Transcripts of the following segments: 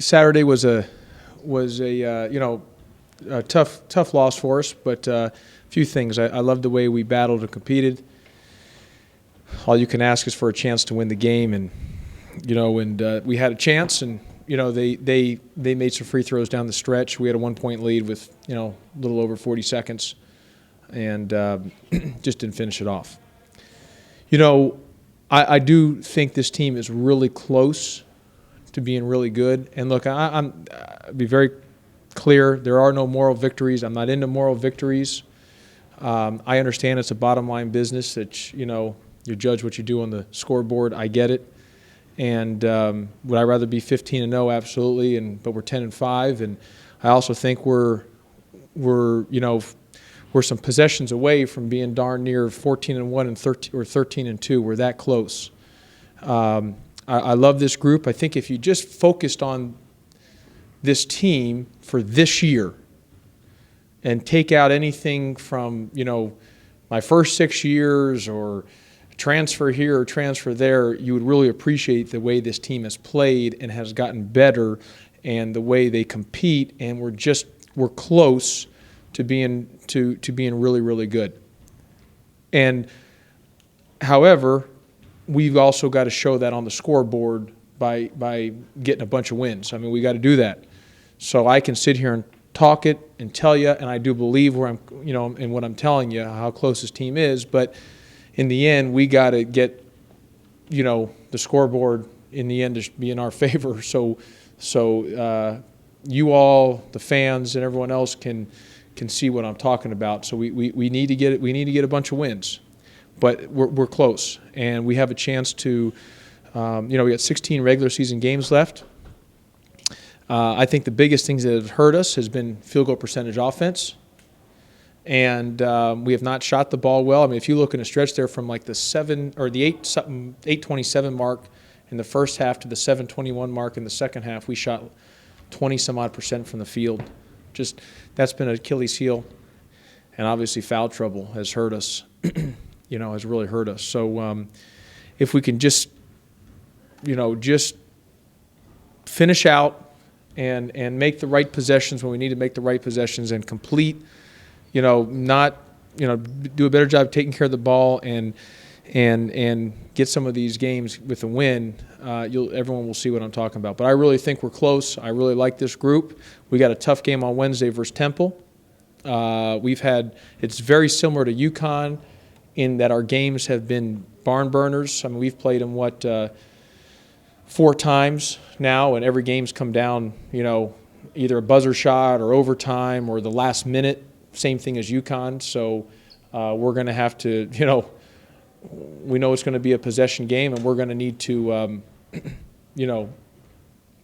Saturday was a tough loss for us, but a few things. I love the way we battled and competed. All you can ask is for a chance to win the game, and we had a chance, and they made some free throws down the stretch. We had a 1-point lead with a little over 40 seconds, and just didn't finish it off. I do think this team is really close to being really good. And look, I'll be very clear, there are no moral victories. I'm not into moral victories. I understand it's a bottom line business that, you judge what you do on the scoreboard. I get it. And would I rather be 15-0? Absolutely. But we're 10-5. And I also think we're some possessions away from being darn near 14-1 and 13-2. We're that close. I love this group. I think if you just focused on this team for this year and take out anything from, my first 6 years or transfer here or transfer there, you would really appreciate the way this team has played and has gotten better and the way they compete, and we're close to being really, really good. And however, we've also got to show that on the scoreboard by getting a bunch of wins. I mean, we got to do that. So I can sit here and talk it and tell you, and I do believe where I'm, in what I'm telling you, how close this team is. But in the end, we got to get, the scoreboard in the end to be in our favor. So you all, the fans, and everyone else can see what I'm talking about. So we need to get it. We need to get a bunch of wins, but we're close, and we have a chance to. We got 16 regular season games left. I think the biggest things that have hurt us has been field goal percentage offense, and we have not shot the ball well. I mean, if you look in a stretch there from like the 8:27 mark in the first half to the 7:21 mark in the second half, we shot 20-some-odd% from the field. Just that's been an Achilles heel, and obviously foul trouble has hurt us. Has really hurt us. So if we can just finish out and make the right possessions when we need to make the right possessions and complete, do a better job taking care of the ball and get some of these games with a win, everyone will see what I'm talking about. But I really think we're close. I really like this group. We got a tough game on Wednesday versus Temple. It's very similar to UConn in that our games have been barn burners. I mean, we've played them 4 times now, and every game's come down, either a buzzer shot or overtime or the last minute. Same thing as UConn. So we're going to have to, we know it's going to be a possession game, and we're going to need to,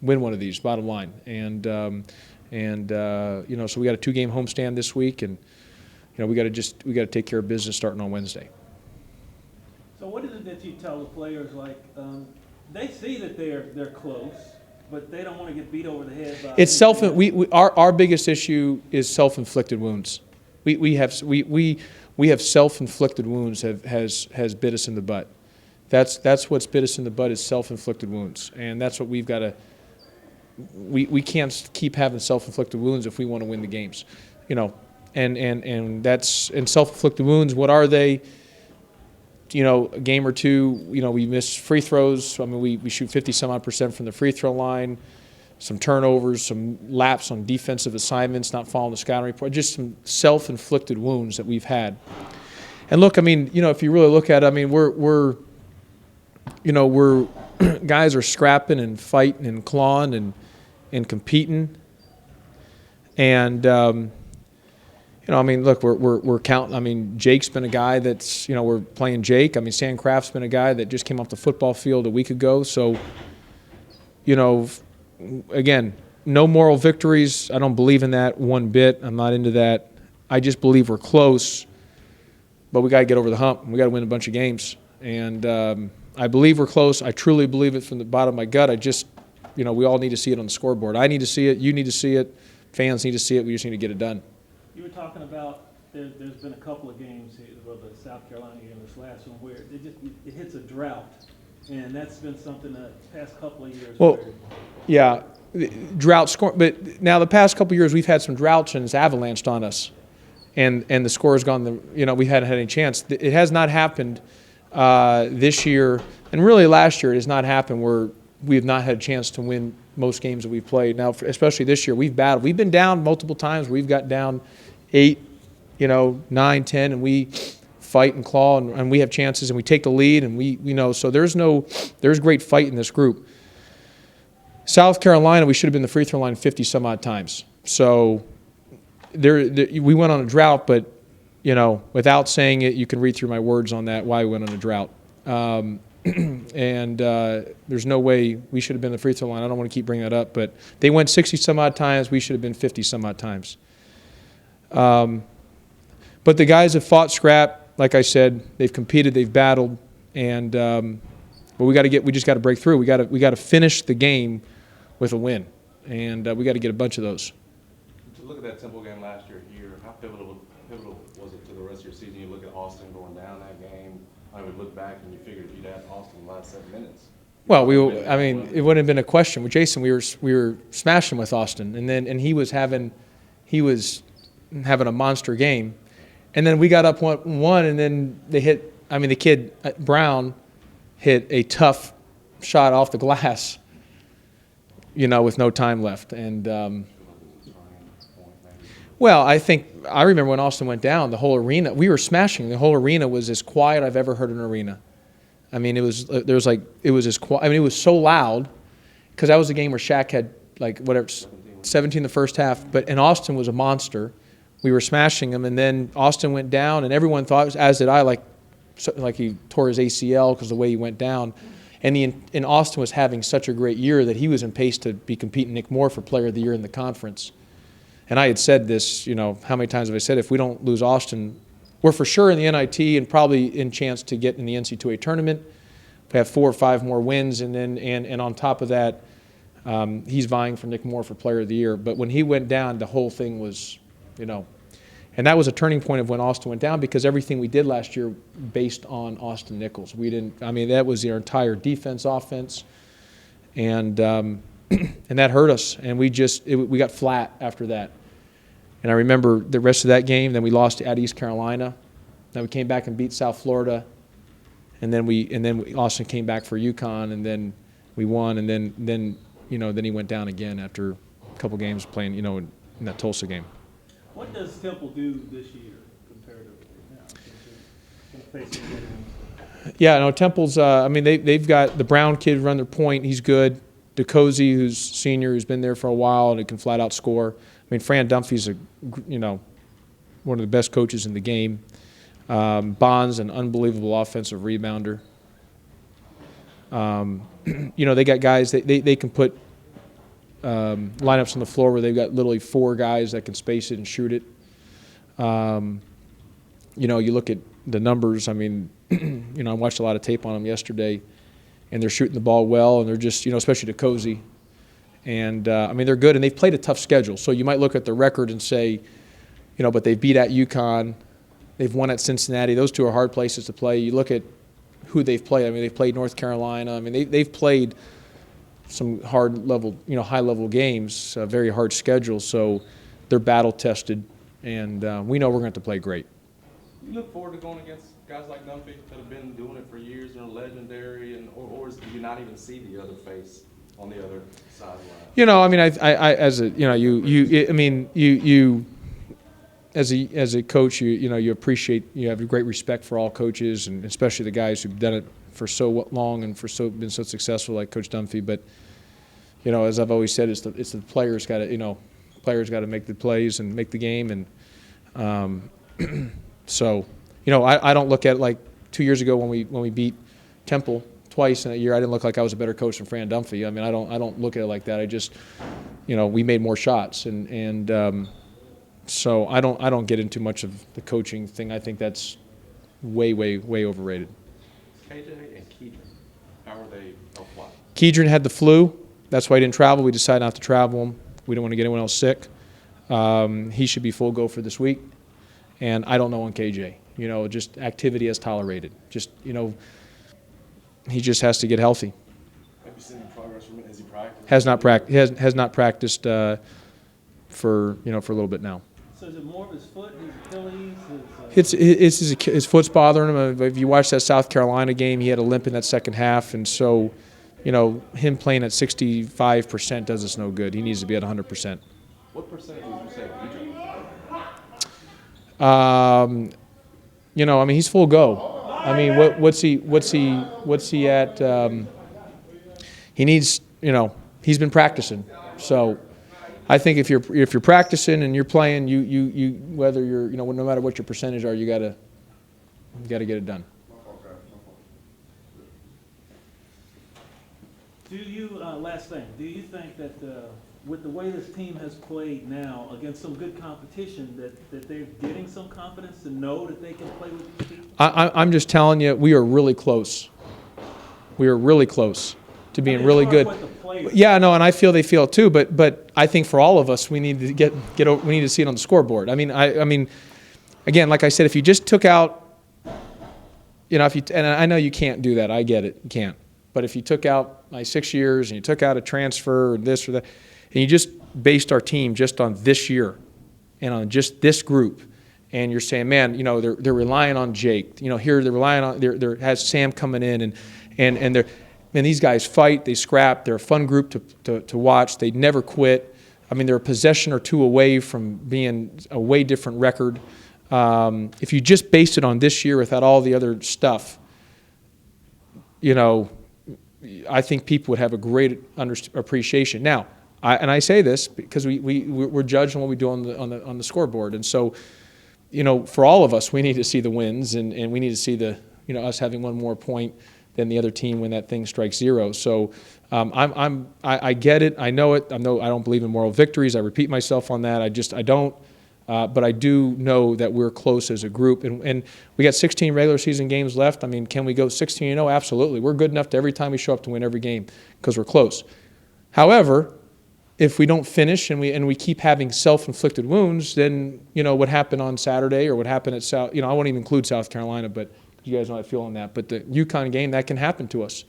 win one of these. Bottom line, so we got a 2-game homestand this week, and we got to take care of business starting on Wednesday. So what is it that you tell the players? Like they see that they're close, but they don't want to get beat over the head by. It's our biggest issue is self-inflicted wounds. We have self-inflicted wounds has bit us in the butt. That's what's bit us in the butt is self-inflicted wounds, and that's what we've got to. We can't keep having self-inflicted wounds if we want to win the games, and that's self-inflicted wounds. What are they? A game or two, we miss free throws. I mean, we shoot 50-some-odd% from the free throw line, some turnovers, some laps on defensive assignments, not following the scouting report, just some self-inflicted wounds that we've had. And look, I mean, if you really look at it, I mean, we're guys are scrapping and fighting and clawing and competing, and I mean, look, we're counting. I mean, Jake's been a guy that's, we're playing Jake. I mean, Stan Kraft's been a guy that just came off the football field a week ago. So, again, no moral victories. I don't believe in that one bit. I'm not into that. I just believe we're close, but we got to get over the hump. We got to win a bunch of games. And I believe we're close. I truly believe it from the bottom of my gut. I just, we all need to see it on the scoreboard. I need to see it. You need to see it. Fans need to see it. We just need to get it done. You were talking about there's been a couple of games, well, the South Carolina game, this last one, where it hits a drought. And that's been something the past couple of years. Well, where- yeah, drought score. But now the past couple of years we've had some droughts and it's avalanched on us, and the score has gone. We hadn't had any chance. It has not happened this year, and really last year it has not happened where we have not had a chance to win most games that we've played. Now, especially this year, we've battled. We've been down multiple times. We've got down 8, 9, 10, and we fight and claw, and we have chances, and we take the lead, and we so there's great fight in this group. South Carolina, we should have been the free throw line 50 some odd times. So we went on a drought, but without saying it, you can read through my words on that why we went on a drought. And there's no way we should have been the free throw line. I don't want to keep bringing that up, but they went 60 some odd times. We should have been 50 some odd times. But the guys have fought scrap. Like I said, they've competed, they've battled, and but we just got to break through. We got to finish the game with a win, and we got to get a bunch of those. To look at that Temple game last year here, how pivotal was it to the rest of your season? You look at Austin going down that game. I would look back and you figured if you'd had Austin the last 7 minutes. Well, it wouldn't have been a question. With Jason, we were smashing with Austin, and he was having a monster game. And then we got up 1, and then they hit. The kid Brown hit a tough shot off the glass, with no time left. And well, I remember when Austin went down, the whole arena. We were smashing. The whole arena was as quiet I've ever heard an arena. It was quiet. It was so loud because that was the game where Shaq had 17 the first half. And Austin was a monster. We were smashing him, and then Austin went down, and everyone thought, as did I, like he tore his ACL because of the way he went down. And Austin was having such a great year that he was in pace to be competing Nick Moore for Player of the Year in the conference. And I had said this, how many times have I said, if we don't lose Austin, we're for sure in the NIT and probably in chance to get in the NC2A tournament. We have 4 or 5 more wins, and then and on top of that, he's vying for Nick Moore for Player of the Year. But when he went down, the whole thing was, and that was a turning point of when Austin went down because everything we did last year based on Austin Nichols. We didn't. That was our entire defense, offense, and and that hurt us. And we got flat after that. And I remember the rest of that game. Then we lost at East Carolina. Then we came back and beat South Florida. And then Austin came back for UConn, and then we won. And then he went down again after a couple games playing, in that Tulsa game. What does Temple do this year comparatively now? Yeah, no, Temple's. They've got the Brown kid run their point. He's good. DeCozy, who's senior, who's been there for a while and he can flat out score. Fran Dunphy's one of the best coaches in the game. Bond's an unbelievable offensive rebounder. They got guys they can put lineups on the floor where they've got literally 4 guys that can space it and shoot it. You look at the numbers. I watched a lot of tape on them yesterday, and they're shooting the ball well, and they're just, especially DeCozy. And, they're good, and they've played a tough schedule. So you might look at the record and say, but they've beat at UConn. They've won at Cincinnati. Those 2 are hard places to play. You look at who they've played. They've played North Carolina. They've played some high-level games, a very hard schedule. So they're battle-tested, and we know we're going to play great. You look forward to going against guys like Dunphy that have been doing it for years and are legendary, or do you not even see the other face on the other sideline? As a coach, you appreciate, you have a great respect for all coaches, and especially the guys who've done it for so long and been so successful, like Coach Dunphy. But as I've always said, it's the players got to make the plays and make the game, and so I don't look at it like 2 years ago when we beat Temple twice in a year. I didn't look like I was a better coach than Fran Dunphy. I don't look at it like that. I just we made more shots, and so I don't get into much of the coaching thing. I think that's way overrated. KJ and Keedron, how are they applied? Keedron had the flu. That's why he didn't travel. We decided not to travel him. We don't want to get anyone else sick. He should be full go for this week. And I don't know on KJ. Just activity as tolerated. Just, he just has to get healthy. Have you seen any progress from it? Has he practiced? Has not practiced for a little bit now. So is it more of his foot, his Achilles, His foot's bothering him. If you watch that South Carolina game, he had a limp in that second half, and so, him playing at 65% does us no good. He needs to be at 100%. What percentage would you say he He's full go. I mean, what's he at? He needs, he's been practicing. So I think if you're practicing and you're playing, you whether you're, no matter what your percentage are, you gotta get it done. Do you, last thing, do you think that with the way this team has played now against some good competition, that they're getting some confidence to know that they can play with these people? I'm just telling you, we are really close. We are really close to being really good. Yeah, no, and I feel they feel it too. But I think for all of us, we need to get over. We need to see it on the scoreboard. I mean, again, like I said, if you just took out, and I know you can't do that. I get it, you can't. But if you took out my 6 years and you took out a transfer or this or that, and you just based our team just on this year and on just this group, and you're saying, man, they're relying on Jake. Here they're relying on there has Sam coming in and these guys fight, they scrap, they're a fun group to watch. They never quit. I mean, they're a possession or two away from being a way different record. If you just based it on this year without all the other stuff, I think people would have a great appreciation. Now, I say this because we're judged on what we do on the scoreboard, and so, for all of us, we need to see the wins, and we need to see us having one more point than the other team when that thing strikes zero. So, I get it, I know it. I don't believe in moral victories. I repeat myself on that. I don't. But I do know that we're close as a group. And we got 16 regular season games left. I mean, can we go 16-0? Absolutely. We're good enough to every time we show up to win every game because we're close. However, if we don't finish and we keep having self-inflicted wounds, then, what happened on Saturday or what happened at South, I won't even include South Carolina, but you guys know how I feel on that. But the UConn game, that can happen to us.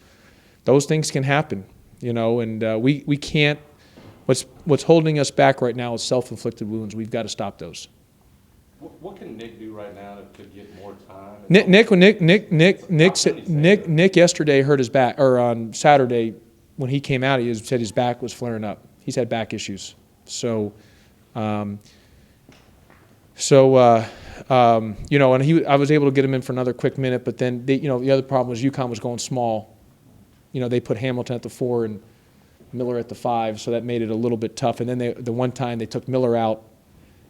Those things can happen, and we can't. What's holding us back right now is self-inflicted wounds. We've got to stop those. What can Nick do right now to get more time? Nick yesterday hurt his back, or on Saturday when he came out, he said his back was flaring up. He's had back issues. So, and I was able to get him in for another quick minute, but then the other problem was UConn was going small. They put Hamilton at the 4 and Miller at the 5, so that made it a little bit tough. And then the one time they took Miller out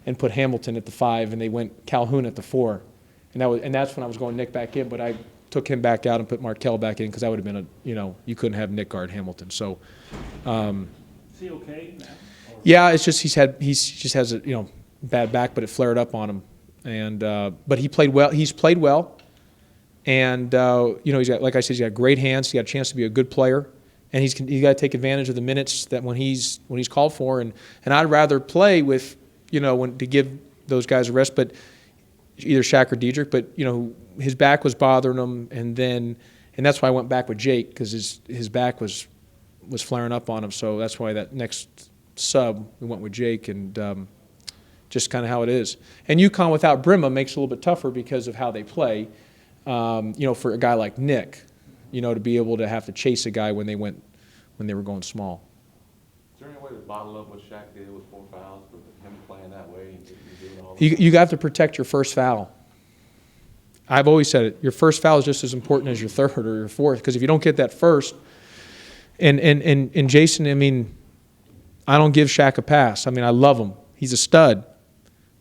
and put Hamilton at the 5, and they went Calhoun at the 4, and that's when I was going Nick back in. But I took him back out and put Markell back in because that would have been you couldn't have Nick guard Hamilton. So, is he okay now? Yeah, it's just he just has a bad back, but it flared up on him, and but he played well. He's played well, and he's got, like I said, he's got great hands. He's got a chance to be a good player. And he's got to take advantage of the minutes that when he's called for, and I'd rather play with to give those guys a rest, but either Shaq or Diedrich. But his back was bothering him, and that's why I went back with Jake because his back was flaring up on him. So that's why that next sub we went with Jake, and just kind of how it is. And UConn without Brimma makes it a little bit tougher because of how they play. For a guy like Nick. To be able to have to chase a guy when they were going small. Is there any way to bottle up what Shaq did with 4 fouls, but him playing that way and doing all that? You have to protect your first foul. I've always said it. Your first foul is just as important as your third or your fourth, because if you don't get that first, and Jason, I don't give Shaq a pass. I love him. He's a stud,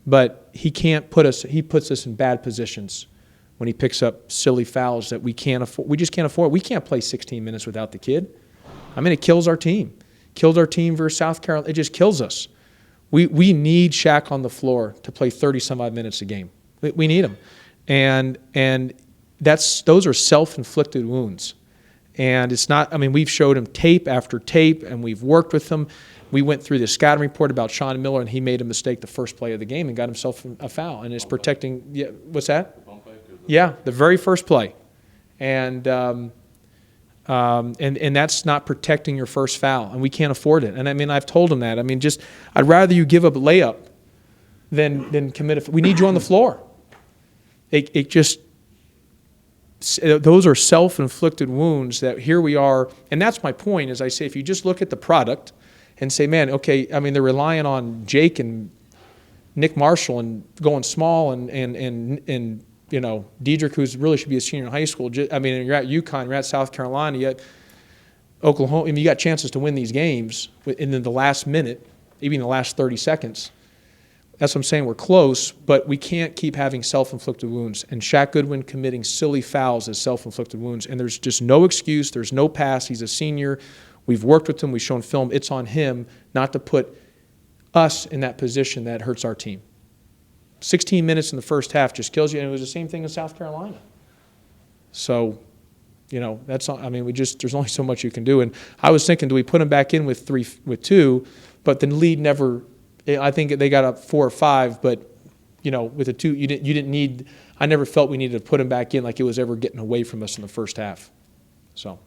but he puts us in bad positions when he picks up silly fouls that we can't afford. We just can't afford. We can't play 16 minutes without the kid. It kills our team. Killed our team versus South Carolina. It just kills us. We need Shaq on the floor to play 30-some-odd minutes a game. We need him. And those are self-inflicted wounds. And it's not, we've showed him tape after tape, and we've worked with him. We went through the scouting report about Sean Miller, and he made a mistake the first play of the game and got himself a foul. And it's protecting, what's that? Yeah, the very first play. And, And that's not protecting your first foul, and we can't afford it. And I mean, I've told him that. I mean, just I'd rather you give up a layup than commit a. We need you on the floor. It just those are self-inflicted wounds that here we are, and that's my point. As I say, if you just look at the product and say, man, okay, I mean, they're relying on Jake and Nick Marshall and going small and you know, Diedrich, who's really should be a senior in high school. I mean, you're at UConn, you're at South Carolina, yet Oklahoma. I mean, you got chances to win these games in the last minute, even the last 30 seconds. That's what I'm saying. We're close, but we can't keep having self-inflicted wounds. And Shaq Goodwin committing silly fouls as self-inflicted wounds. And there's just no excuse. There's no pass. He's a senior. We've worked with him. We've shown film. It's on him not to put us in that position that hurts our team. 16 minutes in the first half just kills you. And it was the same thing in South Carolina. So, you know, that's not, I mean, there's only so much you can do. And I was thinking, do we put him back in with two? But the lead never. I think they got up 4 or 5, but you know, with a 2, you didn't need. I never felt we needed to put him back in like it was ever getting away from us in the first half. So.